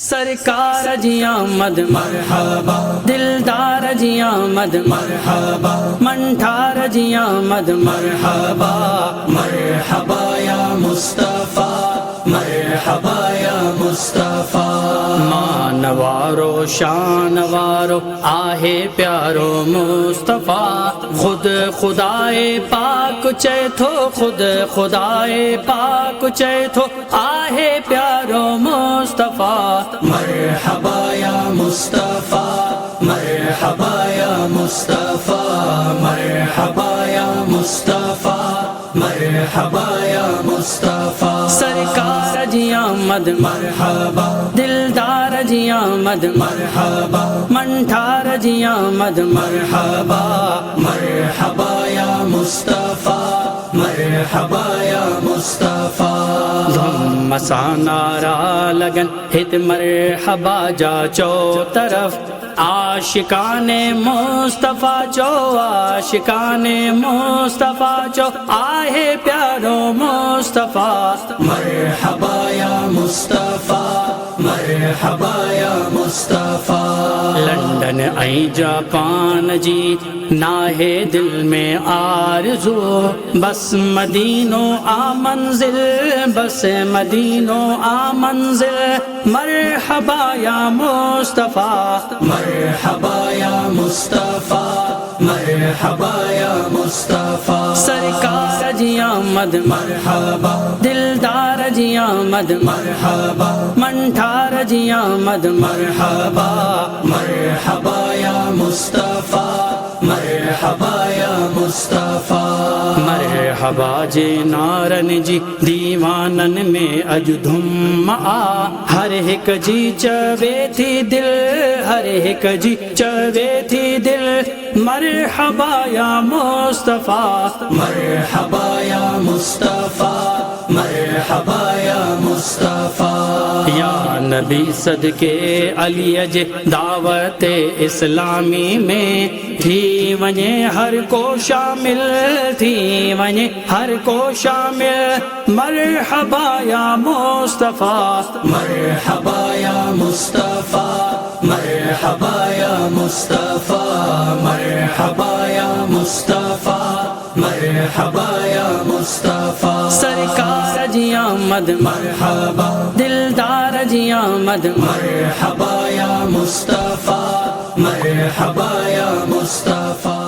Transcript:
سرکار جی آمد مرحبا، دلدار جی آمد مرحبا، منٹھار جی آمد مرحبا، مرحبا یا مصطفیٰ، مرحبا یا مصطفیٰ۔ مانوارو شانوارو آہے پیارو مصطفیٰ، خود خدائے پاک چیتھو، خود خدائے پاک چیتھو، آہے پیارو مصطفیٰ، مرحبا یا مصطفیٰ، مرحبا یا مصطفیٰ، مرحبا یا مصطفیٰ، مرحبا یا مصطفیٰ۔ سرکار جی آمد مرحبا، دلدار جی آمد مرحبا، منٹھار جی آمد مرحبا، مرحبا یا مصطفیٰ، مرحبا یا مصطفیٰ۔ دھم سا نعرہ لگن ہت مرحبا جا چو طرف، عاشقان مصطفیٰ چو، عاشقان مصطفیٰ چو، آہے پیارو مصطفیٰ، مرحبا یا مصطفیٰ، مرحبا یا مصطفیٰ۔ لنڈن ای جاپان جی ناہے دل میں آرزو، بس مدینو آ منزل، بس مدینو آ منزل، مرحبا یا مصطفیٰ، مرحبا یا مصطفیٰ، مرحبا یا مصطفیٰ۔ سرکار جی آمد مرحبا، دلدار جی آمد مرحبا، منٹھار جی آمد مرحبا، مرحبا یا مصطفیٰ، مرحبا یا مصطفیٰ۔ مرحبا جے نارن جی دیوانن میں اج دھم آ، ہر ایک جی چوے تھی دل، ہر ایک جی چوے تھی دل، مرحبا یا مصطفیٰ، مرحبا یا مصطفیٰ، مرحبا یا مصطفیٰ۔ یا نبی صدقے علی اج دعوت اسلامی میں تھی ونجے ہر کو شامل، تھی ونجے ہر کو شامل، مرحبا یا مصطفیٰ، مرحبا یا مصطفیٰ، مرحبا یا مصطفیٰ، مرحبا یا مصطفیٰ، مرحبا یا مصطفیٰ۔ سرکار جی آمد مرحبا، دلدار جی آمد مرحبا یا مصطفیٰ، مرحبا یا مصطفیٰ۔